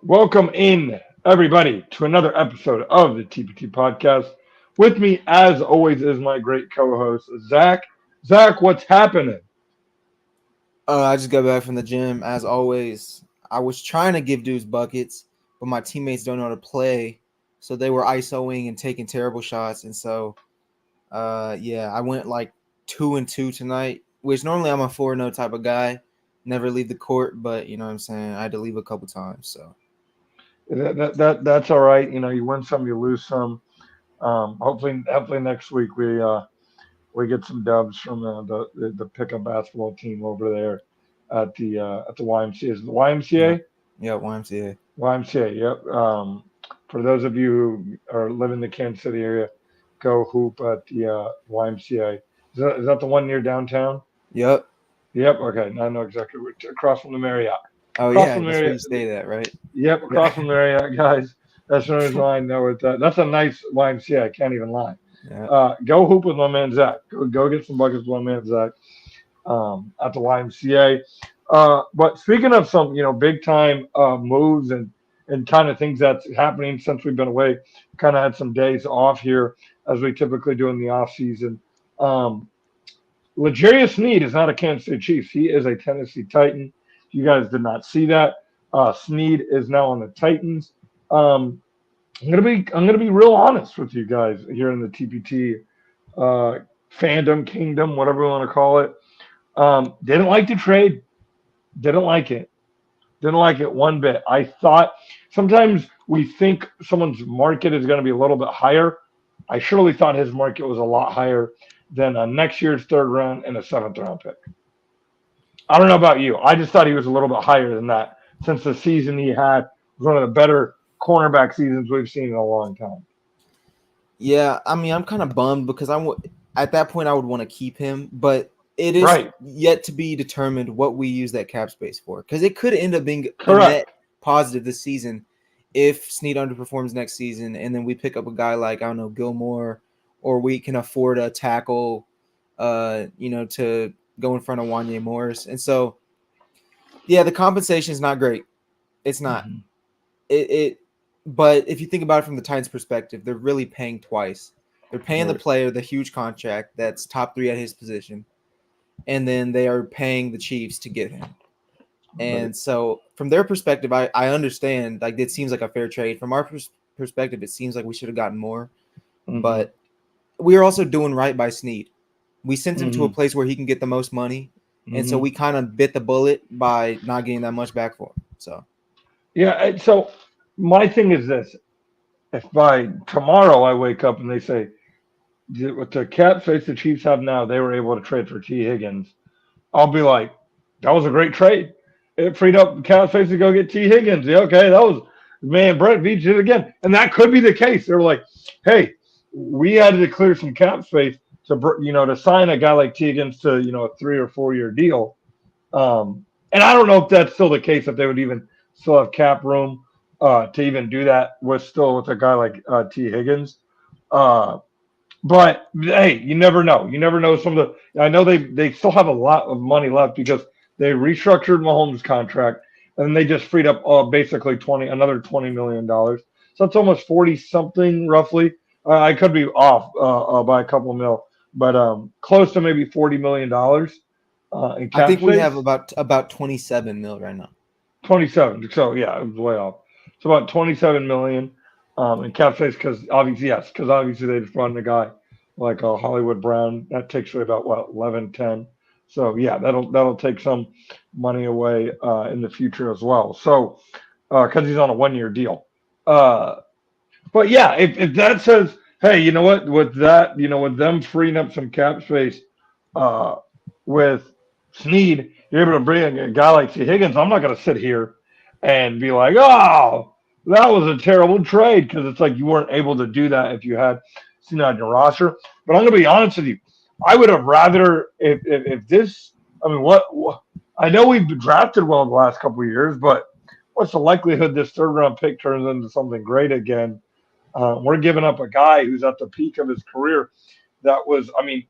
Welcome in, everybody, to another episode of the TPT podcast. With me, as always, is my great co-host Zach. Zach, what's happening? I just got back from the gym. As always, I was trying to give dudes buckets, but my teammates don't know how to play, so they were ISOing and taking terrible shots. And so, yeah, I went like 2-2 tonight, which normally I'm a 4-0 type of guy. Never leave the court, but you know what I'm saying. I had to leave a couple times. So That's all right. You know, you win some, you lose some. Hopefully next week we get some dubs from the pickup basketball team over there at the YMCA. Is it the yeah, YMCA? yeah, YMCA. YMCA. Yep. For those of you who are live in the Kansas City area, go hoop at the YMCA. Is that the one near downtown? Yep. Yep. Okay. Now I know exactly across from the Marriott. Oh Across yeah, from the that's where Marriott. you stay at, right? Yep. Yeah. Across from the Marriott, guys. As soon as I know it. That's a nice YMCA. I can't even lie. Yeah. Go hoop with my man Zach. Go get some buckets with my man Zach at the YMCA. But speaking of some, big time moves and kind of things that's happening since we've been away, kind of had some days off here as we typically do in the off season. Um, Legarius Sneed is not a Kansas City Chiefs. He is a Tennessee Titan. You guys did not see that. Sneed is now on the Titans. Um, I'm gonna be real honest with you guys here in the TPT uh, fandom kingdom, whatever you want to call it. Didn't like the trade. Didn't like it. Didn't like it one bit. I thought sometimes we think someone's market is going to be a little bit higher. I surely thought his market was a lot higher than next year's third round and a seventh round pick. I don't know about you. I just thought he was a little bit higher than that since the season he had was one of the better cornerback seasons we've seen in a long time. Yeah, I mean, I'm kind of bummed because at that point I would want to keep him, but it is Right. yet to be determined what we use that cap space for because it could end up being a net Correct. positive this season if Snead underperforms next season, and then we pick up a guy like I don't know Gilmore, or we can afford a tackle, to go in front of Wanye Morris, and so yeah, the compensation is not great. It's not Mhm. it but if you think about it from the Titans perspective, they're really paying twice. They're paying the Right. player the huge contract that's top 3 at his position, and then they are paying the Chiefs to get him. Right. And so from their perspective, I understand, like, it seems like a fair trade. From our perspective, it seems like we should have gotten more, Hmm. but we are also doing right by Snead. We sent him to a Hmm. place where he can get the most money, and so Hmm. we kind of bit the bullet by not getting that much back for him. So Yeah. So my thing is this: if by tomorrow I wake up and they say with the cap face the Chiefs have now, they were able to trade for T Higgins, I'll be like, that was a great trade. It freed up cap space to go get T Higgins. Yeah, okay, that was man. Brett Veach did it again, and that could be the case. They were like, hey, we had to clear some cap space to sign a guy like T Higgins to a 3 or 4 year deal. And I don't know if that's still the case, if they would even still have cap room to even do that with a guy like T Higgins. Uh, but hey, you never know. You never know. I know they still have a lot of money left because they restructured Mahomes' contract and they just freed up basically another $20 million. So that's almost 40 something roughly. I could be off by a couple mil, but close to maybe $40 million in I cap think we have space. about 27 mil right now. 27. So yeah, it was way off. So about 27 million in cap space because obviously they just brought in a guy like Hollywood Brown that takes away about what 11, 10. So yeah, that'll take some money away in the future as well. So because he's on a 1 year deal. Uh, but yeah, if that says, hey, you know what, with that, with them freeing up some cap space, uh, with Sneed, you're able to bring a guy like T. Higgins. I'm not going to sit here and be like, oh, that was a terrible trade because it's like you weren't able to do that if you had Sneed on your roster. But I'm going to be honest with you. I would have rather if this. I mean, what I know we've drafted well in the last couple of years, but what's the likelihood this third round pick turns into something great again? We're giving up a guy who's at the peak of his career. That was, I mean,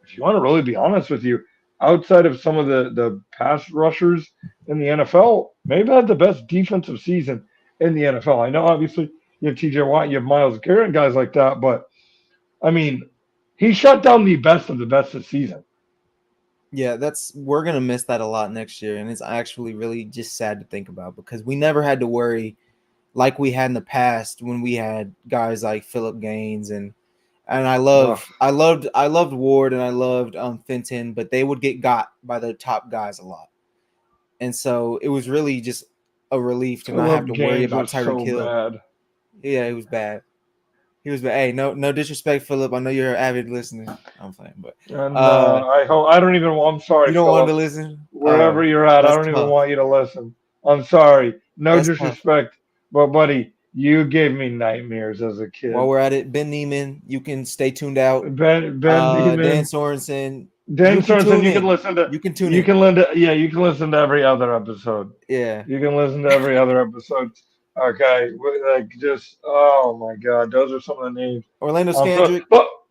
if you want to really be honest with you, outside of some of the pass rushers in the NFL, maybe had the best defensive season in the NFL. I know obviously you have TJ Watt, you have Miles Garrett, guys like that, but I mean, he shut down the best of the best this season. Yeah, we're gonna miss that a lot next year, and it's actually really just sad to think about because we never had to worry like we had in the past when we had guys like Philip Gaines and Ugh, I loved Ward and I loved Fenton, but they would get got by the top guys a lot, and so it was really just a relief to not have Philip to worry Gaines about was Tyreek so Hill. bad. Yeah, it was bad. He was bad. Hey, no disrespect, Philip. I know you're an avid listener. I'm playing, but And I hope I don't even. I'm sorry, you don't want to Philip. listen. Wherever you're at, I That's don't even tough. want you to listen. I'm sorry. No That's tough. disrespect, but buddy, you gave me nightmares as a While kid. we're at it, Ben Neiman, you can stay tuned out. Ben Dan Beeman, Sorensen, Dan you can Sorensen, tune you can in. listen to. You can tune You in. can listen to. Yeah, you can listen to every other episode. Yeah. You can listen to every other episode. Okay, like just oh my god, those are some of the names. Orlando So, Scandrick, but oh,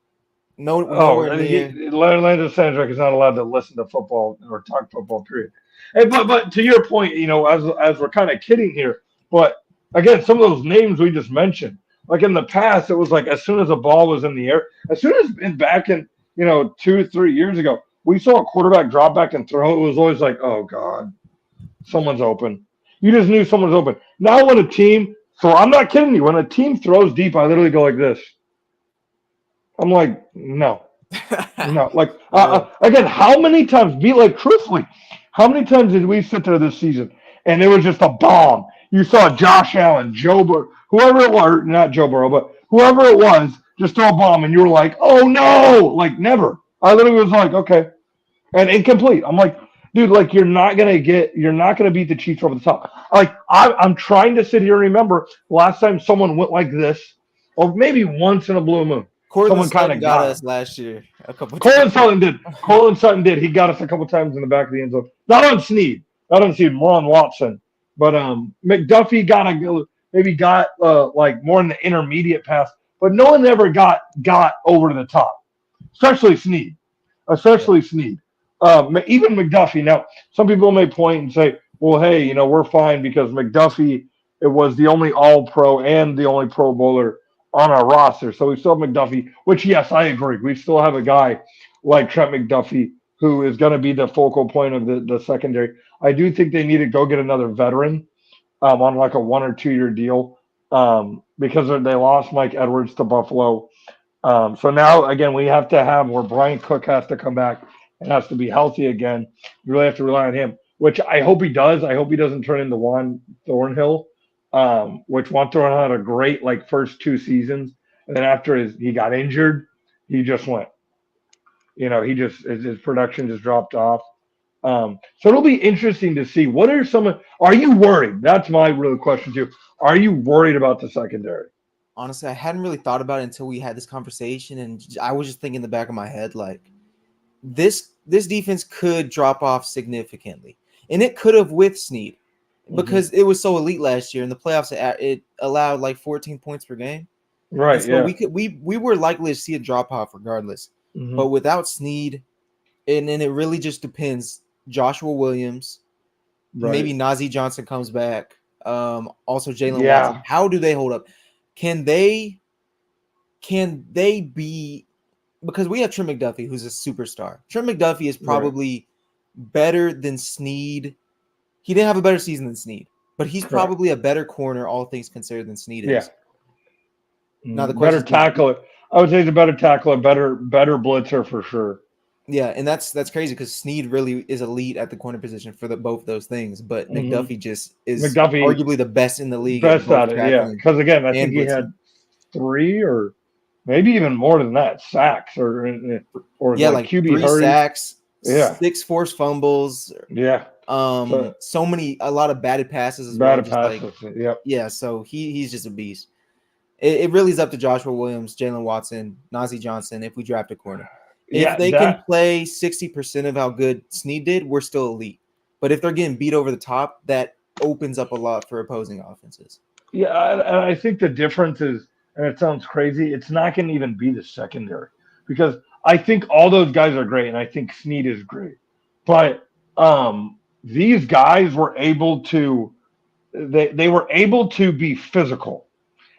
nowhere near. Landon Sandrick is not allowed to listen to football or talk football. Period. Hey, but to your point, as we're kind of kidding here, but again, some of those names we just mentioned, like in the past, it was like as soon as a ball was in the air, as soon as back in 2 3 years ago, we saw a quarterback drop back and throw. It was always like, oh god, someone's open. You just knew someone's open. Now when a team throw, I'm not kidding you. When a team throws deep, I literally go like this. I'm like, no. No, like Yeah. again, how many times? Be like truthfully, how many times did we sit there this season and it was just a bomb? You saw Josh Allen, Joe Burrow, whoever it was, not Joe Burrow, but whoever it was, just throw a bomb, and you were like, "Oh no!" Like never. I literally was like, "Okay," and incomplete. I'm like, dude, like you're not gonna beat the Chiefs over the top. Like I'm trying to sit here and remember last time someone went like this, or maybe once in a blue moon, Cortland someone kind Sutton of got got us him. last year a couple Colin times. Sutton did. Colin Sutton did. He got us a couple times in the back of the end zone. Not on Sneed. Not on Sneed. More on Watson. But McDuffie got like more in the intermediate pass. But no one ever got over to the top, especially Sneed. Yeah. Especially Sneed. Even McDuffie. Now, some people may point and say, "Well, hey, we're fine because McDuffie it was the only All Pro and the only Pro Bowler on our roster. So we still have McDuffie, which yes, I agree. We still have a guy like Trent McDuffie who is going to be the focal point of the secondary. I do think they need to go get another veteran on like a 1 or 2 year deal because they lost Mike Edwards to Buffalo. So now again, we have to have where Brian Cook has to come back and has to be healthy again. You really have to rely on him, which I hope he does. I hope he doesn't turn into Juan Thornhill, which Juan Thornhill had a great like first 2 seasons, and then after he got injured, he just went. His production just dropped off. So it'll be interesting to see what are some. Are you worried? That's my real question too. Are you worried about the secondary? Honestly, I hadn't really thought about it until we had this conversation, and I was just thinking in the back of my head like this defense could drop off significantly, and it could have with Sneed Hmm. because it was so elite last year in the playoffs. It allowed like 14 points per game, and Right. so Yeah. we were likely to see a drop off regardless. Hmm. But without Sneed, and then it really just depends. Joshua Williams, Right. maybe Najee Johnson comes back. Also Jalen Watson. Yeah. How do they hold up? Can they be because we have Trent McDuffie, who's a superstar. Trent McDuffie is Right. probably better than Sneed. He didn't have a better season than Sneed, but he's Correct. probably a better corner, all things considered, than Sneed Yeah. is. Now the question Better is, do tackler. I would say he's a better tackler, better blitzer for sure. yeah, and that's crazy because Sneed really is elite at the corner position for both those things, but Hmm. McDuffie just is McDuffie arguably the best in the league at best both at it. Yeah. tackling Because again, I think and he blitzing. had three or maybe even more than that sacks or Yeah, like like QB 3 hurries. sacks, Yeah. 6 forced fumbles, Yeah. So a lot of batted passes as well. bad Just like passes. Yep. yeah, so he's just a beast. It really is up to Joshua Williams, Jalen Watson, Najee Johnson if we draft a corner. If Yeah. they can That. play 60% of how good Snead did, we're still elite. But if they're getting beat over the top, that opens up a lot for opposing offenses. Yeah. And I think the difference is, and it sounds crazy, it's not going to even be the secondary because I think all those guys are great, and I think Snead is great, but these guys were able to they were able to be physical.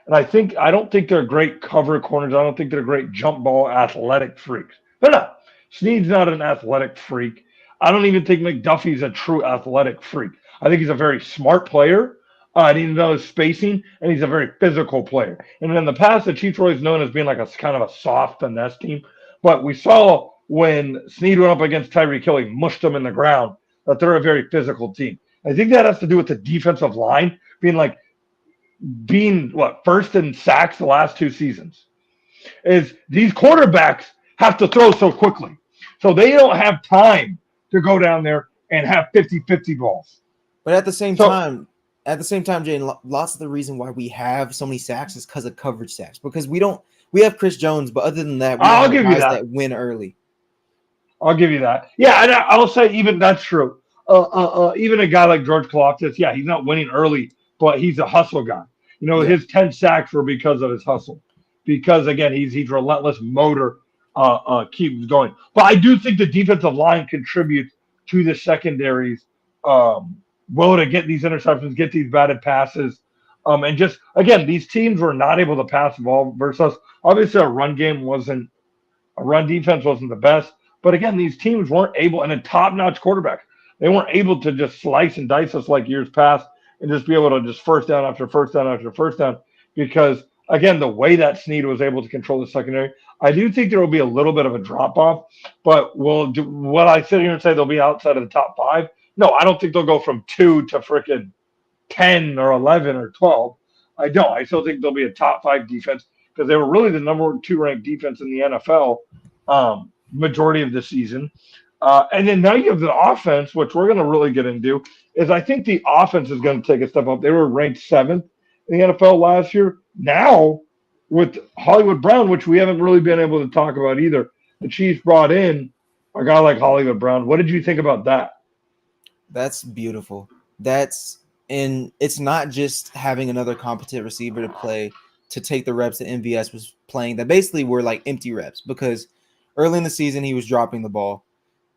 And I don't think they're great cover corners. I don't think they're great jump ball athletic freaks. They're not. Sneed's not an athletic freak. I don't even think McDuffie's a true athletic freak. I think he's a very smart player. And he knows spacing, and he's a very physical player. And in the past, the Chiefs were always known as being like a kind of a soft finesse team. But we saw when Sneed went up against Tyreek Hill, he mushed him in the ground, that they're a very physical team. I think that has to do with the defensive line being what first in sacks the last 2 seasons is these quarterbacks have to throw so quickly. So they don't have time to go down there and have 50-50 balls. But So at the same time, Jane, lots of the reason why we have so many sacks is because of coverage sacks. Because we have Chris Jones, but other than that, we don't I'll have give you guys that. that win early. I'll give you that. Yeah, and I'll say even that's true. Even a guy like George Kalafdis, yeah, he's not winning early, but he's a hustle guy. Yeah, His 10 sacks were because of his hustle. Because again, he's relentless motor keeps going. But I do think the defensive line contributes to the secondaries will to get these interceptions, get these batted passes. And just again, these teams were not able to pass the ball versus us. Obviously, our run defense wasn't the best. But again, these teams weren't able, and a top-notch quarterback, they weren't able to just slice and dice us like years past and just be able to just first down after first down after first down. Because again, the way that Snead was able to control the secondary, I do think there will be a little bit of a drop off. But will I sit here and say they'll be outside of the top five? No, I don't think they'll go from 2 to freaking 10 or 11 or 12. I don't. I still think they'll be a top five defense because they were really the number two ranked defense in the NFL majority of the season. And then now you have the offense, which we're going to really get into. Is I think the offense is going to take a step up. They were ranked seventh in the NFL last year. Now with Hollywood Brown, which we haven't really been able to talk about either, the Chiefs brought in a guy like Hollywood Brown. What did you think about that? that's beautiful. And it's not just having another competent receiver to play to take the reps that MVS was playing that basically were like empty reps because early in the season he was dropping the ball.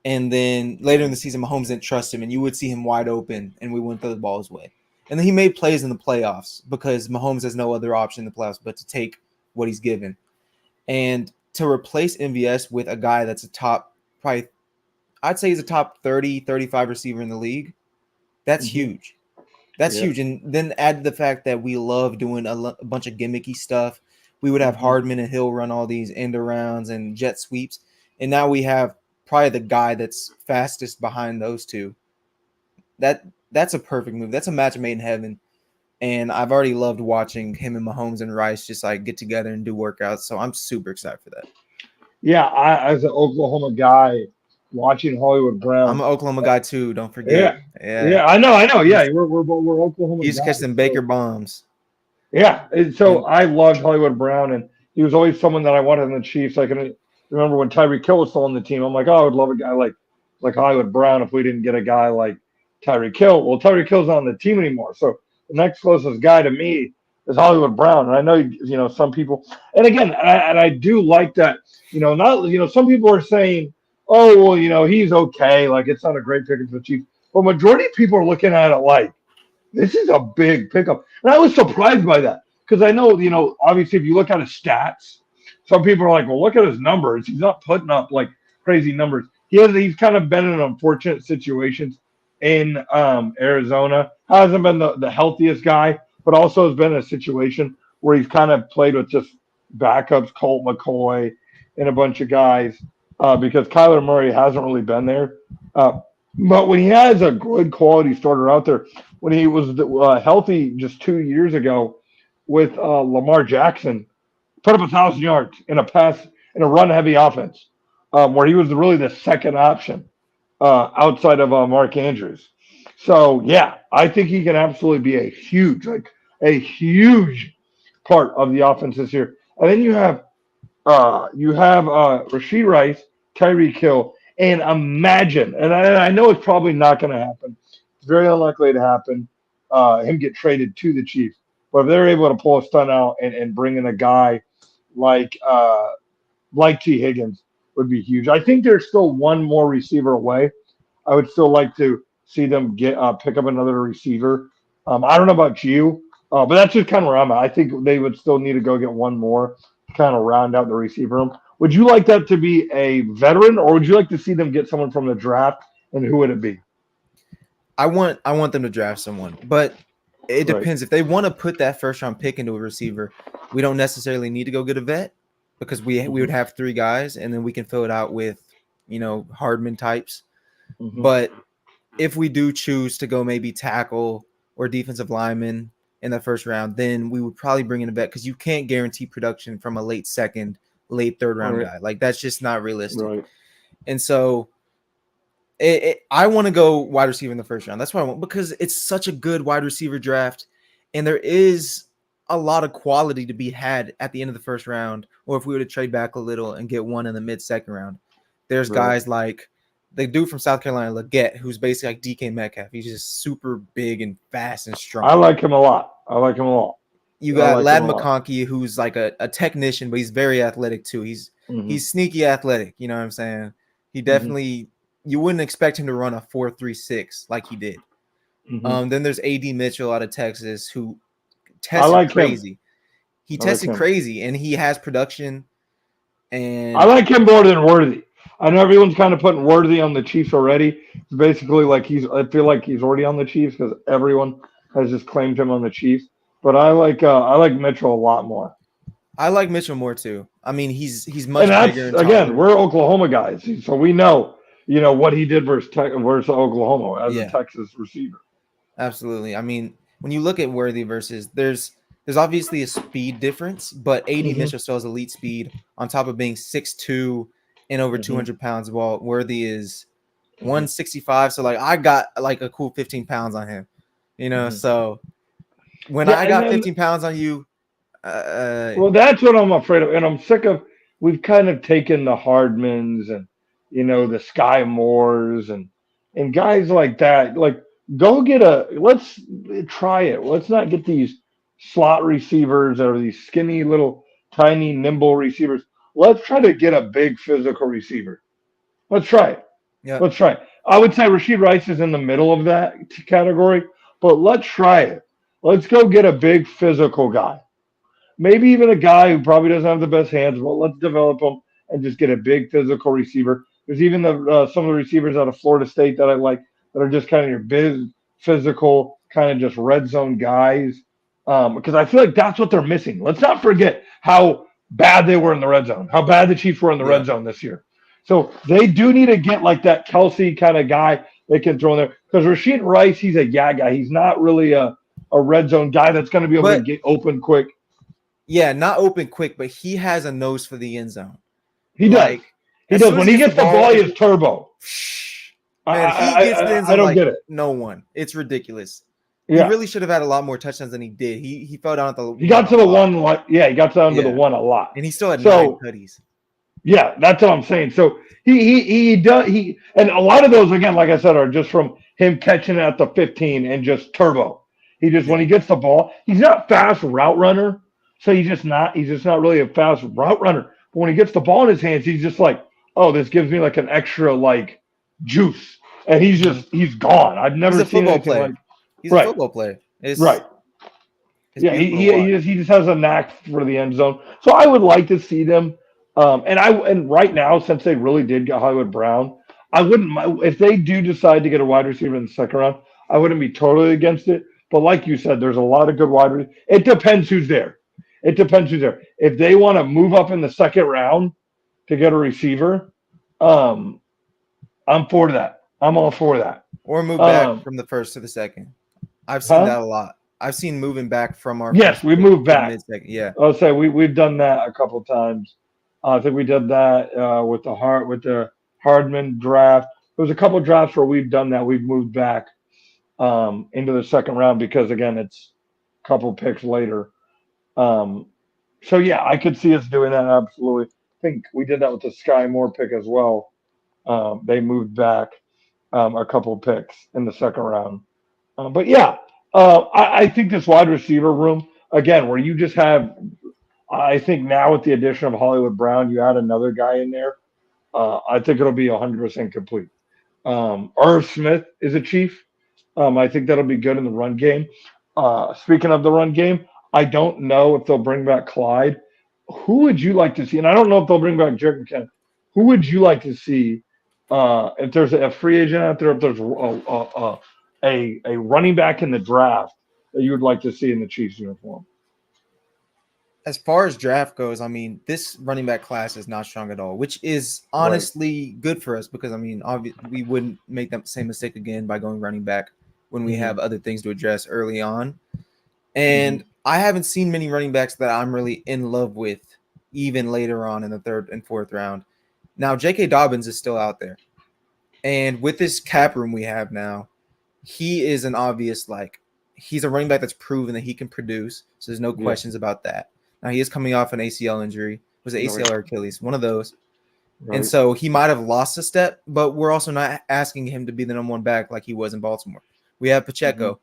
And then later in the season, Mahomes didn't trust him, and you would see him wide open, and we wouldn't throw the ball his way. And then he made plays in the playoffs because Mahomes has no other option in the playoffs but to take what he's given. And to replace MVS with a guy that's a top, probably, I'd say he's a top 30, 35 receiver in the league, that's Mm-hmm. huge. That's Yeah. huge. And then add the fact that we love doing a bunch of gimmicky stuff. We would have Mm-hmm. Hardman and Hill run all these end arounds and jet sweeps. And now we have probably the guy that's fastest behind those two. That's a perfect move. That's a match made in heaven. And I've already loved watching him and Mahomes and Rice just like get together and do workouts. So I'm super excited for that. Yeah, as an Oklahoma guy watching Hollywood I'm Brown. an Oklahoma guy too. Don't forget. Yeah, Yeah. yeah, I know. Yeah, we're Oklahoma He used to catch guys. them So Baker bombs. yeah, and so And I loved Hollywood Brown, and he was always someone that I wanted in the Chiefs. I can remember when Tyreek Hill was still on the team. I'm like, oh, I would love a guy like Hollywood Brown if we didn't get a guy like Tyreek Hill. Well, Tyreek Hill's not on the team anymore, so the next closest guy to me is Hollywood Brown. And I know some people, and again, and I do like that. Not some people are saying, oh, well, he's okay, like it's not a great pick for the Chiefs, but majority of people are looking at it like this is a big pickup. And I was surprised by that because I know, obviously, if you look at his stats, some people are like, well, look at his numbers. He's not putting up like crazy numbers. He's kind of been in unfortunate situations in Arizona. Hasn't been the healthiest guy, but also has been in a situation where he's kind of played with just backups, Colt McCoy, and a bunch of guys because Kyler Murray hasn't really been there. But when he has a good quality starter out there, when he was healthy just 2 years ago with Lamar Jackson, put up 1,000 yards in a run heavy offense, where he was really the second option outside of Mark Andrews. So yeah, I think he can absolutely be a huge part of the offense this year. And then you have Rasheed Rice, Tyreek Hill, and imagine, and I know it's probably not going to happen. It's very unlikely to happen. Him get traded to the Chiefs, but if they're able to pull a stunt out and bring in a guy like T Higgins, would be huge. I think there's still one more receiver away. I would still like to see them get pick up another receiver I don't know about you, but that's just kind of where I'm at. I think they would still need to go get one more to kind of round out the receiver room. Would you like that to be a veteran, or would you like to see them get someone from the draft? And who would it be? I want them to draft someone, but it Right. depends. If they want to put that first round pick into a receiver, we don't necessarily need to go get a vet because we Hmm. would have three guys and then we can fill it out with Hardman types. Hmm. But if we do choose to go maybe tackle or defensive lineman in the first round, then we would probably bring in a vet because you can't guarantee production from a late second, late third All round right. guy. Like that's just not realistic. Right. And so I want to go wide receiver in the first round. That's what I want because it's such a good wide receiver draft, and there is a lot of quality to be had at the end of the first round. Or if we were to trade back a little and get one in the mid second round, there's Right. guys like the dude from South Carolina, Leggett, who's basically like DK Metcalf. He's just super big and fast and I strong. like him a lot. I like him a lot. You I got like him Lad a lot. McConkey, who's like a technician, but he's very athletic too. Hmm. He's sneaky athletic. You know what I'm saying? He Hmm. definitely you wouldn't expect him to run a 4.36 like he did. Hmm. Then there's AD Mitchell out of Texas who I tested like him. crazy. He I like tested him. crazy and he has production I and like him more than Worthy. I know everyone's kind of putting Worthy on the Chiefs already. It's basically like he's. I feel like he's already on the Chiefs because everyone has just claimed him on the Chiefs. But I like Mitchell a lot more. I like Mitchell more too. I mean, he's And much bigger that's and again, taller. we're Oklahoma guys, so we know what he did versus Oklahoma as a Yeah, Texas receiver. absolutely. I mean, when you look at Worthy versus there's obviously a speed difference, but AD Hmm. Mitchell still has elite speed on top of being 6'2" and over Hmm. 200 pounds. While Worthy is Hmm. 165. So like I got like a cool 15 pounds on him, Hmm. So when Yeah, I and got then 15 pounds on you, uh, well, that's what I'm afraid of, and I'm sick of. We've kind of taken the Hardmans and the Sky Moores and guys like that. Like, go get a. Let's try it. Let's not get these slot receivers or these skinny little tiny nimble receivers. Let's try to get a big physical receiver. Let's try it. yeah. Let's try it. I would say Rasheed Rice is in the middle of that category, but let's try it. Let's go get a big physical guy, maybe even a guy who probably doesn't have the best hands, but let's develop him and just get a big physical receiver. There's even some of the receivers out of Florida State that I like that are just kind of your big physical, kind of just red zone guys. Because I feel like that's what they're missing. Let's not forget how bad they were in the red zone, how bad the Chiefs were in the Yeah. red zone this year. So they do need to get like that Kelsey kind of guy they can throw in there. Because Rasheed Rice, he's a guy. He's not really a red zone guy that's going to be able to But get open quick. yeah, not open quick, but he has a nose for the end zone. He does. Like He as does. soon as When he he gets the gets the ball, ball, he is turbo. man, he gets the end I zone don't like get it. no one. It's ridiculous. He Yeah, really should have had a lot more touchdowns than he did. He fell down at the he one got a to the lot. one. Like, yeah, he got down to the Yeah, one a lot. and he still had 9 So tutties. yeah, that's what I'm saying. So he does and a lot of those again, like I said, are just from him catching it at the 15 and just turbo. He just when Yeah, he gets the ball, he's not fast route runner. So he's just not really a fast route runner. But when he gets the ball in his hands, he's just like, oh, this gives me like an extra like juice, and Mhm. he's gone. I've He's never a seen football anything player. like He's a right, football player. right. It's Yeah, beautiful to watch. he just has a knack for the end zone. So I would like to see them. And right now, since they really did get Hollywood Brown, I wouldn't if they do decide to get a wide receiver in the second round. I wouldn't be totally against it. But like you said, there's a lot of good It depends who's there. It depends who's there. If they want to move up in the second round to get a receiver, um, I'm for that. I'm all for that. Or move back Um, from the first to the second. I've seen huh? that a lot. I've seen moving back from our Yes, first we pick moved to the back. mid second. Yeah. I'll say we've done that a couple times. I think we did that with the Hardman draft. There was a couple drafts where we've done that. We've moved back into the second round because again, it's a couple picks later. Um, so yeah, I could see us doing that absolutely. I think we did that with the Sky Moore pick as well. They moved back a couple picks in the second round. But yeah, I think this wide receiver room again, where you just have I think now with the addition of Hollywood Brown, you add another guy in there. I think it'll be 100% complete. Irv Smith is a chief. I think that'll be good in the run game. Speaking of the run game, I don't know if they'll bring back Clyde. Who would you like to see? And I don't know if they'll bring back Jerick McKinnon. Who would you like to see if there's a free agent out there, if there's a running back in the draft that you would like to see in the Chiefs uniform? As far as draft goes, I mean, this running back class is not strong at all, which is Right. honestly good for us because I mean, we wouldn't make that same mistake again by going running back when we Hmm. have other things to address early on. Hmm. And I haven't seen many running backs that I'm really in love with, even later on in the third and fourth round. Now, J.K. Dobbins is still out there, and with this cap room we have now, he is an obvious he's a running back that's proven that he can produce. So there's no Yeah. questions about that. Now he is coming off an ACL injury. Was it Right. ACL or Achilles? One of those. And Right. so he might have lost a step, but we're also not asking him to be the number one back like he was in Baltimore. We have Hmm. Pacheco.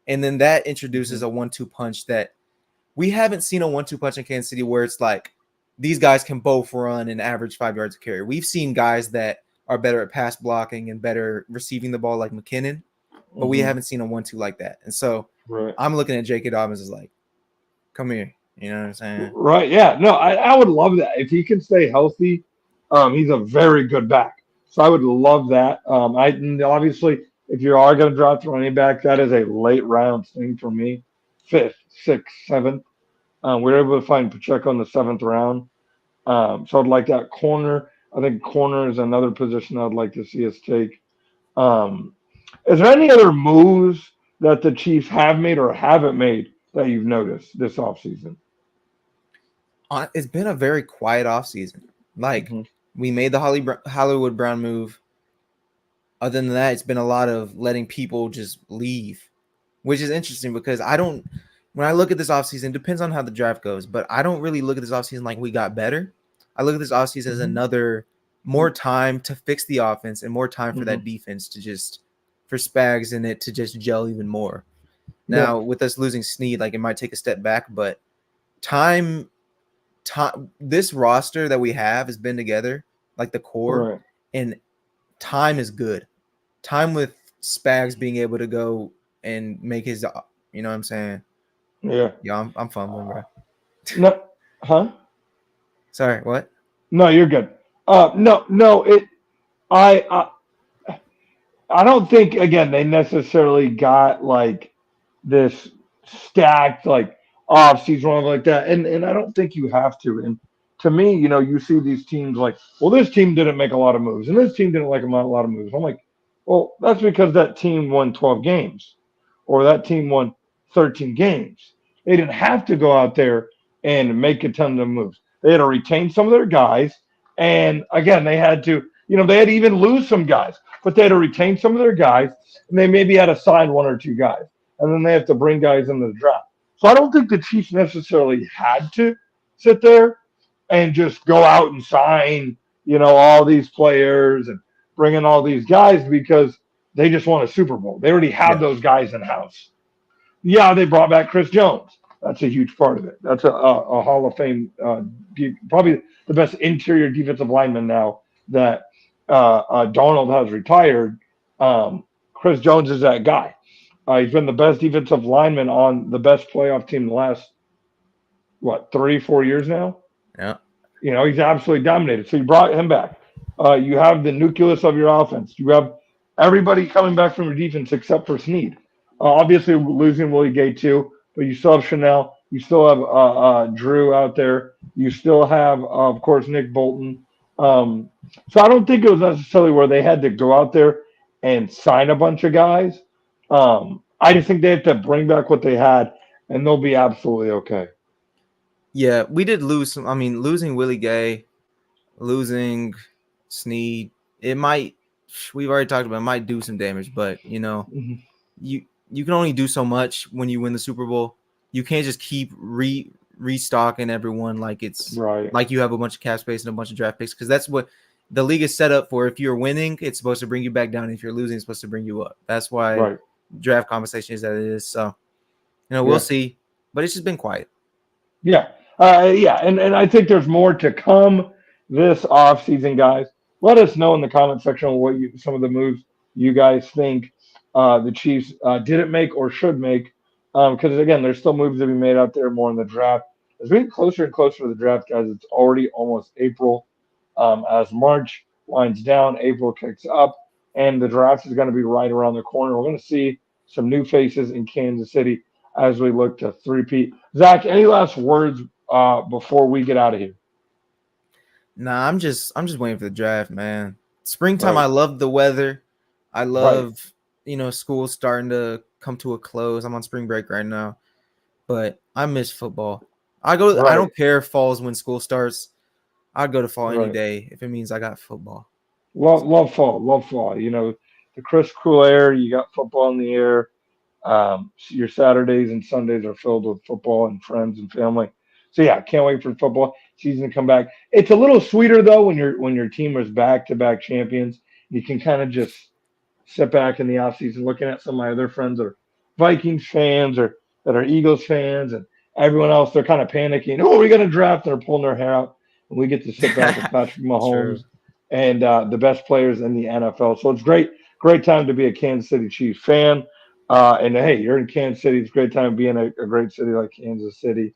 And then that Hmm. introduces a 1-2 punch that we haven't seen a 1-2 punch in Kansas City where it's like these guys can both run and average 5 yards a carry. We've seen guys that are better at pass blocking and better receiving the ball like McKinnon, but we Hmm. haven't seen a 1-2 like that. And so Right. I'm looking at J.K. Dobbins as like, come here. You know what I'm saying? Right. Yeah. No, I would love that. If he can stay healthy, he's a very good back. So I would love that. And obviously, if you are going to draft a running back, that is a late round thing for me. Fifth, sixth, seventh. We were able to find Pacheco in the seventh round. So I'd like that corner. I think corner is another position I'd like to see us take. Um, is there any other moves that the Chiefs have made or haven't made that you've noticed this offseason? It's been a very quiet offseason. Like, Mm-hmm. we made the Hollywood Brown move. Other than that, it's been a lot of letting people just leave, which is interesting because when I look at this offseason, it depends on how the draft goes, but I don't really look at this offseason like we got better. I look at this offseason as Mm-hmm. another more time to fix the offense and more time for Mm-hmm. that defense to just, for Spags in it to just gel even more. Yeah. Now, with us losing Sneed, like it might take a step back, but time, this roster that we have has been together, like the core, Right. and time is good. Time with Spags being able to go and make his, you know what I'm saying? Yeah. Yeah, I'm fumbling, bro. No. Huh? Sorry, what? No, you're good. No, no. I, I, I don't think again they necessarily got like this stacked like off season or like that, and I don't think you have to. And to me, you see these teams like, well, this team didn't make a lot of moves, and this team didn't like a lot of moves. I'm like, well, that's because that team won 12 games, or that team won 13 games. They didn't have to go out there and make a ton of moves. They had to retain some of their guys, and again, they had to even lose some guys, but they had to retain some of their guys, and they maybe had to sign one or two guys, and then they have to bring guys into the draft. So I don't think the Chiefs necessarily had to sit there and just go out and sign, all these players and bring in all these guys because they just won a Super Bowl. They already have Yeah. those guys in house. Yeah, they brought back Chris Jones. That's a huge part of it. That's a Hall of Fame, probably the best interior defensive lineman now that Darnold has retired. Um, Chris Jones is that guy. He's been the best defensive lineman on the best playoff team the last, what, 3, 4 years now? Yeah. He's absolutely dominated. So you brought him back. You have the nucleus of your offense. You have everybody coming back from your defense except for Sneed. Obviously, losing Willie Gay too, but you still have Chanel. You still have Drew out there. You still have, of course, Nick Bolton. So I don't think it was necessarily where they had to go out there and sign a bunch of guys. I just think they have to bring back what they had, and they'll be absolutely okay. Yeah, we did lose some. I mean, losing Willie Gay, losing Sneed, it might, we've already talked about it, might do some damage, but Mhm. you you can only do so much when you win the Super Bowl. You can't just keep restocking everyone like it's Right. like you have a bunch of cap space and a bunch of draft picks because that's what the league is set up for. If you're winning, it's supposed to bring you back down. If you're losing, it's supposed to bring you up. That's why Right. draft compensation is that it is. So we'll Yeah. see. But it's just been quiet. Yeah. Yeah. And I think there's more to come this off season, guys. Let us know in the comment section some of the moves you guys think the Chiefs didn't make or should make Because again, there's still moves to be made out there more in the draft. As we get closer and closer to the draft, guys, it's already almost April. As March winds down, April kicks up, and the draft is going to be right around the corner. We're going to see some new faces in Kansas City as we look to three-peat. Zach, any last words before we get out of here? Nah, I'm just waiting for the draft, man. Springtime, Right, I love the weather. I right, love, school starting to come to a close. I'm on spring break right now, but I miss football. I right, don't care if fall's when school starts. I'd go to fall any right. day if it means I got football. Love fall, love fall. The crisp, cool air. You got football in the air. Your Saturdays and Sundays are filled with football and friends and family. So yeah, can't wait for football season to come back. It's a little sweeter though when your team is back to back champions. You can kind of just sit back in the off season looking at some of my other friends that are Vikings fans or that are Eagles fans and everyone else. They're kind of panicking. Oh, we're going to draft. They're pulling their hair out, and we get to sit back with Patrick Mahomes True. and the best players in the NFL. So it's great time to be a Kansas City Chiefs fan. And hey, you're in Kansas City. It's a great time to be in a great city like Kansas City,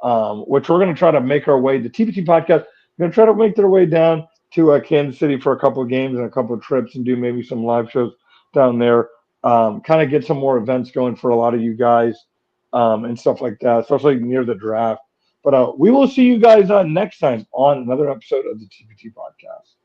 which we're going to try to make our way. The TPT podcast, we're going to try to make their way down to Kansas City for a couple of games and a couple of trips and do maybe some live shows down there. Kind of get some more events going for a lot of you guys and stuff like that, especially near the draft. But we will see you guys next time on another episode of the TPT podcast.